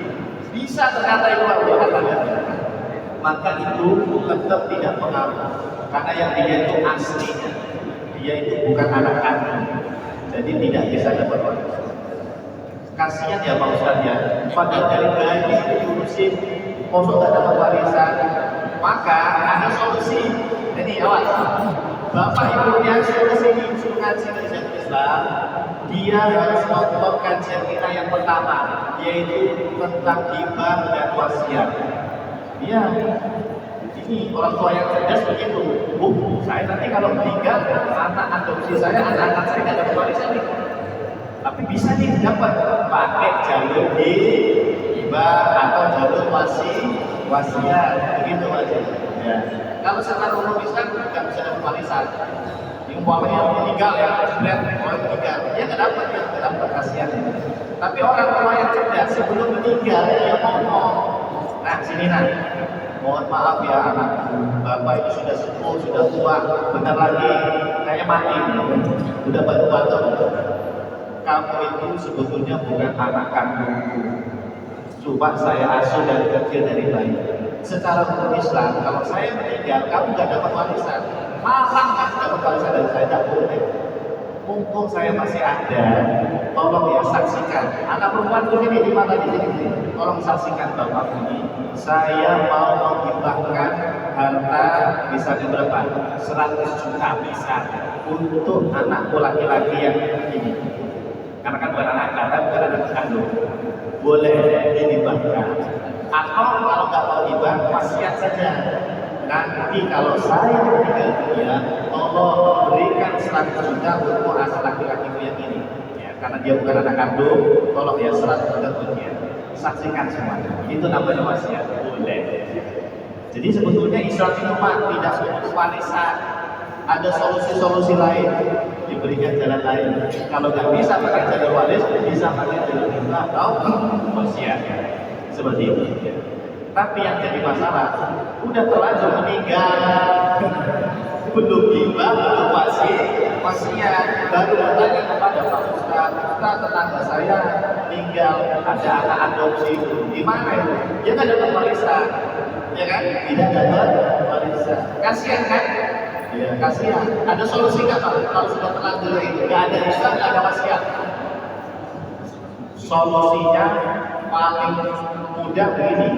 bisa ternyata itu katanya, maka itu tetap tidak pengaruh karena yang dia itu aslinya dia itu bukan anak kandung, jadi tidak bisa dapat warisan. Kasihan ya Pak Ustadz ya, padahal dari bayi diurusin kosong gak dapat warisan. Maka ada solusi. Jadi awas, bapak ibunya suruh sini, suruh ngaji kajian Islam. Dia harus nonton kajian kita yang pertama, yaitu tentang hibah dan wasiat. Iya, ini orang tua yang cerdas begitu. Saya nanti kalau meninggal, anak adopsi saya, anak-anak saya nggak dapat warisan nih. Tapi bisa nih dapat pakai jalur hibah atau jalur wasiat, begitu aja. Ya. Kalau secara umum Islam nggak bisa dapat warisan. Yang umpamanya meninggal ya, orang meninggal, dia nggak dapat kasihan. Tapi orang tua yang cerdas sebelum meninggal dia ngomong, nah sini nah. Mohon maaf ya anak, bapak itu sudah sepuh, sudah tua, bentar lagi kayaknya mati, udah batu-batu. Kamu itu sebetulnya bukan anak kandungku, coba saya asuh dari kecil dari bayi. Secara hukum Islam, kalau saya meninggal, kamu nggak dapat warisan. Malang kan dapat warisan dari saya, tidak boleh. Mumpung saya masih ada, tolong ya saksikan. Anak perempuan itu ini di mana di sini? Tolong saksikan bapak ini. Saya mau menghibahkan harta misalnya berapa? 100 juta bisa untuk anakku laki-laki yang ini. Karena kan bukan anak kandung, bukan anak kandung. Boleh dihibahkan. Atau kalau nggak mau hibah, wasiat saja. Nanti kalau saya meninggal dunia, Allah berikan 100 juta untuk anak laki-lakiku yang ini. Ya, karena dia bukan anak kandung, tolong ya 100 juta untuk dia. Saksikan semua. Itu namanya wasiat. Boleh. Jadi sebetulnya Islam itu tidak seperti warisan. Ada solusi-solusi lain, diberikan jalan lain. Kalau nggak bisa pakai jalur waris, bisa pakai jalur hibah atau wasiat. Seperti itu. Tapi yang jadi masalah, udah terlanjur meninggal, belum hibah, belum wasiat, baru bertanya kepada Pak Ustadz, tetangga saya meninggal, ada anak adopsi, gimana itu? Dia nggak dapat warisan, ya kan? Tidak dapat warisan. Kasihan kan? Ya, kasihan. Ada solusi nggak Pak? Kalau sudah terlanjur itu, nggak ada hibah, nggak ada wasiat. Solusinya paling mudah begini,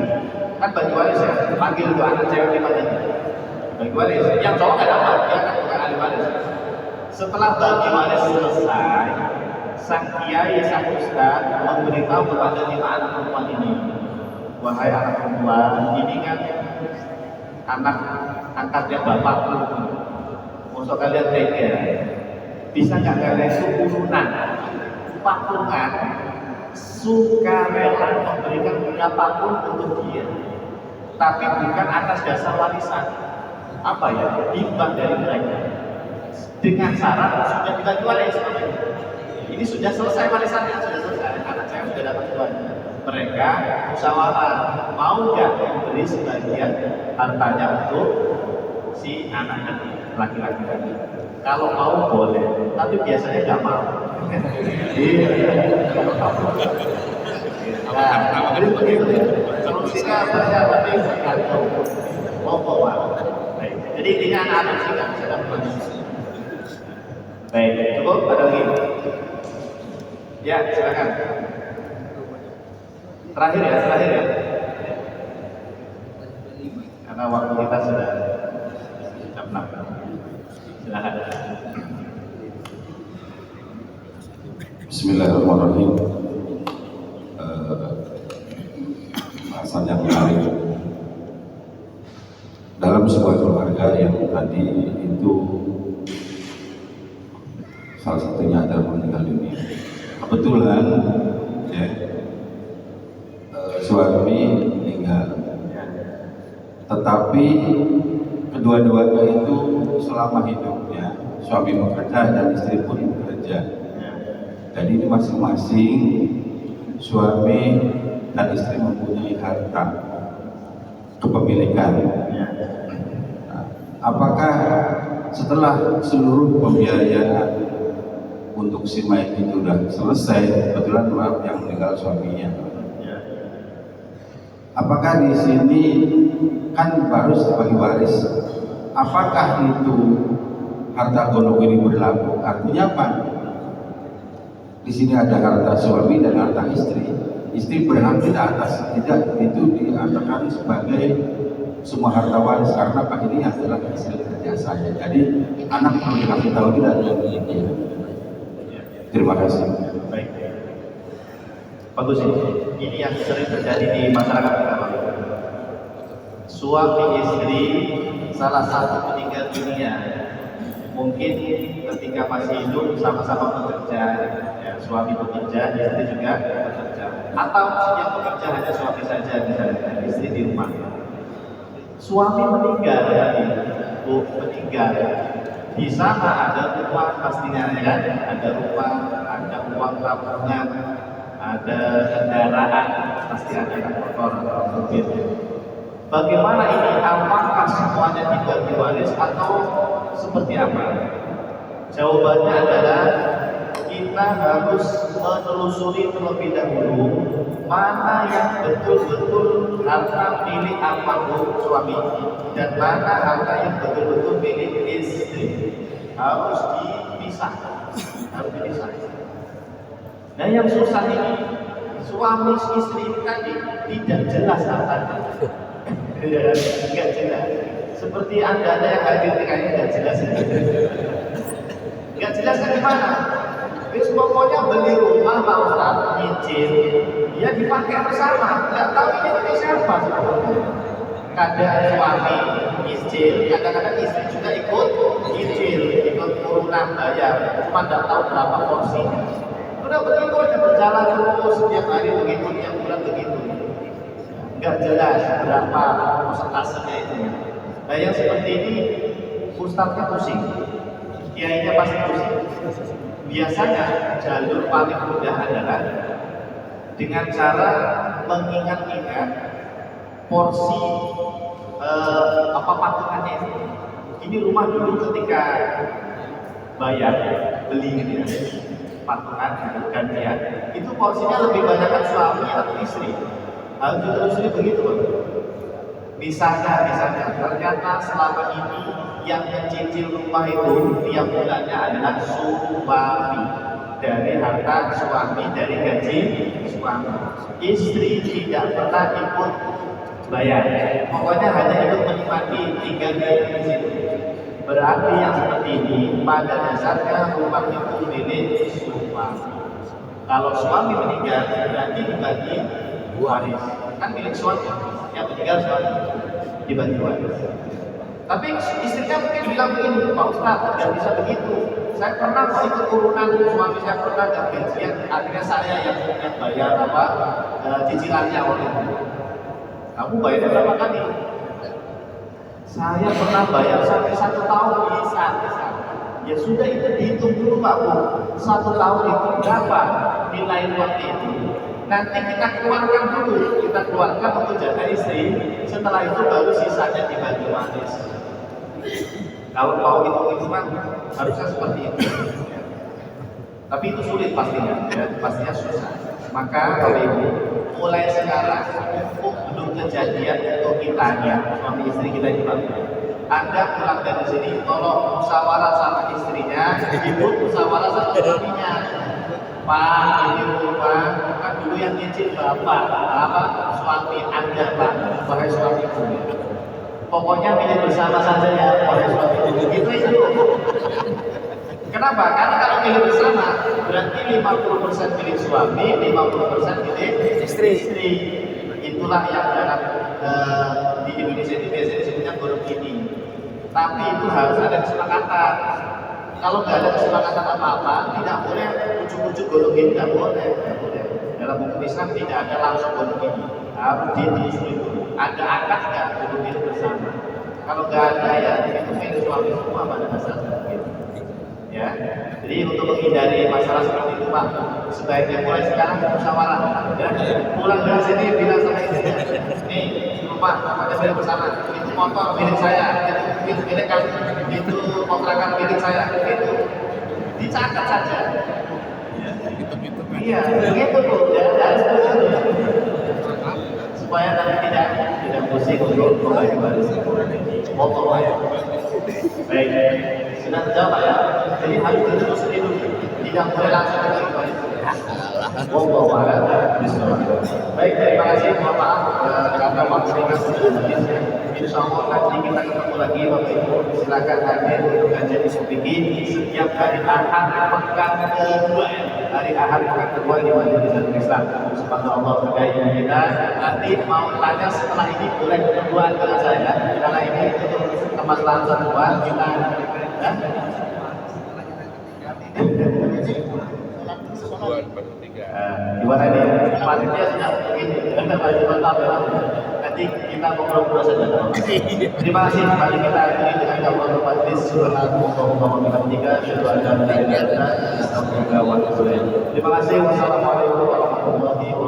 kan bagi waris ya, panggil tuh anak cewek di mana bagi waris, yang cowok nggak dapat, dia kan bukan ahli waris. Setelah bagi waris selesai, sang kiai, sang ustaz memberitahu kepada 5 anak perempuan ini, wahai anak perempuan, ini kan anak angkatnya bapakku, maksud kalian tega, bisa nggak kalian urunan, patungan, suka rela memberikan berapapun untuk dia, tapi bukan atas dasar warisan. Apa ya? Imbang dari mereka. Dengan syarat sudah dibagi waris. Ini sudah selesai warisannya, sudah selesai. Anak saya sudah dapat tuan. Mereka musyawarah, mau nggak memberi sebagian hartanya untuk si anak laki-laki tadi. Kalau mau boleh, tapi biasanya nggak mau. Nah, jadi begitu. Solusinya banyak tapi tergantung mau bawa. Jadi intinya anak-anak sih nggak bisa dapat. Baik, cukup ada lagi. Ya, silakan. Terakhir ya. Karena waktu kita sudah jam 6. Silakan. Bismillahirrahmanirrahim. Bahasan yang menarik. Dalam sebuah keluarga yang tadi itu salah satunya adalah meninggal dunia. Kebetulan Aceh, suami meninggal, tetapi kedua-duanya itu selama hidupnya suami bekerja dan istri pun bekerja. Jadi ini masing-masing suami dan istri mempunyai harta kepemilikan. Nah, apakah setelah seluruh pembiayaan untuk si mayat itu sudah selesai, kebetulan maaf yang meninggal suaminya, apakah di sini kan baru sebagai waris, apakah itu harta golongan ini berlaku? Artinya apa? Di sini ada harta suami dan harta istri. Istri berhak tidak atas, tidak itu dikatakan sebagai semua harta waris karena Pak ini adalah hasil kerja saya. Jadi anak perlu dikasih tahu tidak ada ini. Terima kasih. Baik. Bagus ini. Ini yang sering terjadi di masyarakat kita. Suami istri salah satu meninggal dunia. Mungkin ketika masih hidup sama-sama bekerja, ya, suami bekerja, istri juga bekerja. Atau yang bekerja hanya suami saja, misalnya istri di rumah. Suami meninggal, meninggal. Di sana ada rumah pastinya, ya kan? Ada rumah, ada uang tabungan, ada kendaraan, pasti ada motor atau mobil. Bagaimana ini? Apakah semuanya dibagi waris atau seperti apa? Jawabannya adalah kita harus menelusuri terlebih dahulu mana yang betul-betul harta milik almarhum suami dan mana harta yang betul-betul milik istri. Harus dipisah, harus dipisah. Nah yang susah ini suami istri ini tadi tidak jelas hartanya. Enggak jelas. Seperti anda yang hadir kayaknya enggak jelas. Enggak jelas kan gimana? Terus pokoknya beli rumah Pak Ustaz, nyicil, ya dipakai bersama. Enggak tahu ini dari siapa sebetulnya. Kadang suami nyicil, kadang-kadang istri juga ikut nyicil, ikut urunan bayar. Cuma enggak tahu berapa porsinya. Udah begitu aja berjalan terus setiap hari begitu, tiap bulan begitu. Enggak jelas berapa persentasenya itu. Nah yang seperti ini ustadznya pusing, kiainya pasti pusing. Biasanya jalur paling mudah adalah dengan cara mengingat-ingat porsi patungannya itu. Ini rumah dulu ketika bayar beli gitu ya, patungan gantian itu porsinya lebih banyak kan suami atau istri. Harus ditelusuri begitu, Bang. Misalnya ternyata selama ini yang mencicil rumah itu tiap bulannya adalah suami, dari harta suami, dari gaji suami. Istri tidak pernah ikut bayar, pokoknya hanya ikut menikmati, tinggal di situ. Berarti yang seperti ini pada dasarnya rumah itu milik suami. Kalau suami meninggal berarti dibagi waris, kan milik suami, yang meninggal suami dibagi waris. Tapi istrinya mungkin bilang begini, Pak Ustaz, tidak bisa begitu. Saya pernah mau ikut urunan, suami saya pernah dan gajian, akhirnya saya yang bayar cicilannya oleh itu. Kamu bayar berapa kali? Saya pernah bayar sampai 1 tahun bisa. Ya sudah itu dihitung dulu Pak Bu. 1 tahun itu berapa nilai uang itu? Nanti kita keluarkan dulu, kita keluarkan untuk jaga istri. Setelah itu baru sisanya dibagi waris. Kalau mau hitung-hitungan harusnya seperti itu. Tapi itu sulit pastinya, ya, pastinya susah. Maka Bapak Ibu, mulai sekarang belum kejadian untuk kita ya, suami istri kita di Bangka. Anda pulang dari sini, tolong musyawarah sama istrinya, ibu musyawarah sama suaminya. Pak, ini rumah, kan dulu yang nyicil bapak, suami Anda Pak, wahai suamiku. Pokoknya milik bersama saja ya, wahai suamiku. Gitu itu. Kenapa? Karena kalau milik bersama berarti 50% milik suami, 50% milik istri. Itulah yang dalam di Indonesia itu biasanya disebutnya gorogini. Tapi itu harus ada kesepakatan. Kalau nggak ada kesepakatan apa-apa, tidak boleh ujuk-ujuk gorogini, nggak boleh. dalam hukum Islam tidak ada langsung bunuh diri, harus ditulis dulu. Ada akad nggak bunuh diri bersama? Kalau nggak ada ya itu milik suami semua pada dasarnya. Gitu. Ya, jadi untuk menghindari masalah seperti itu Pak, sebaiknya mulai sekarang musyawarah. Ya, pulang dari sini bilang sama istrinya, nih rumah ada milik bersama, itu motor milik saya, itu milik kamu, itu kontrakan milik saya, itu dicatat saja. Iya, begitu Bu, ya harus begitu. Supaya nanti tidak pusing untuk membagi waris. Motor ya. Baik, sudah terjawab ya. Jadi harus ditelusuri dulu, tidak boleh langsung membagi waris. Wallahu a'lam bishawab. Baik, terima kasih. Mohon maaf karena waktu kita sudah habis. Insya Allah nanti kita ketemu lagi Bapak Ibu. Silakan hadir untuk kajian usul fikih setiap hari Ahad pekan kedua. Hari Ahad pekan kedua di Majelis Islam. Subhanallah berkaitan kita. Nanti mau tanya setelah ini boleh berduaan dengan saya. Karena ini untuk kemaslahan semua kita. Gimana nih? Panitia sudah begini, mantap ya. Nanti kita ngobrol saja. Terima kasih kembali kita akhiri dengan kabar majlis subhanallah wa bihamdihi. Terima kasih. Wassalamualaikum warahmatullahi wabarakatuh.